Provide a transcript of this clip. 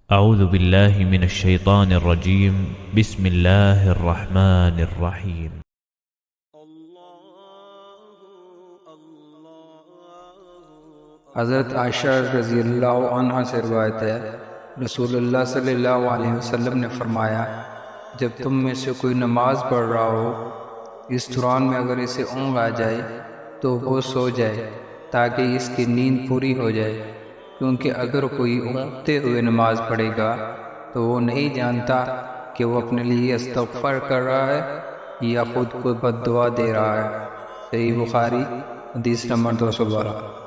अऊज़ु बिल्लाहि मिनश शैतानिर रजीम। बिस्मिल्लाहिर रहमानिर रहीम। हज़रत आयशा रज़ियल्लाहु अन्हा से रिवायत है, रसूलुल्लाह सल्लल्लाहु अलैहि वसल्लम ने फरमाया, जब तुम में से कोई नमाज पढ़ रहा हो, इस दौरान में अगर इसे ऊँघ आ जाए तो वो सो जाए ताकि इसकी नींद पूरी हो जाए, क्योंकि अगर कोई ऊँघते हुए नमाज पढ़ेगा तो वो नहीं जानता कि वो अपने लिए इस्तग़फ़ार कर रहा है या खुद को बद्दुआ दे रहा है। सही बुखारी हदीस नंबर 212।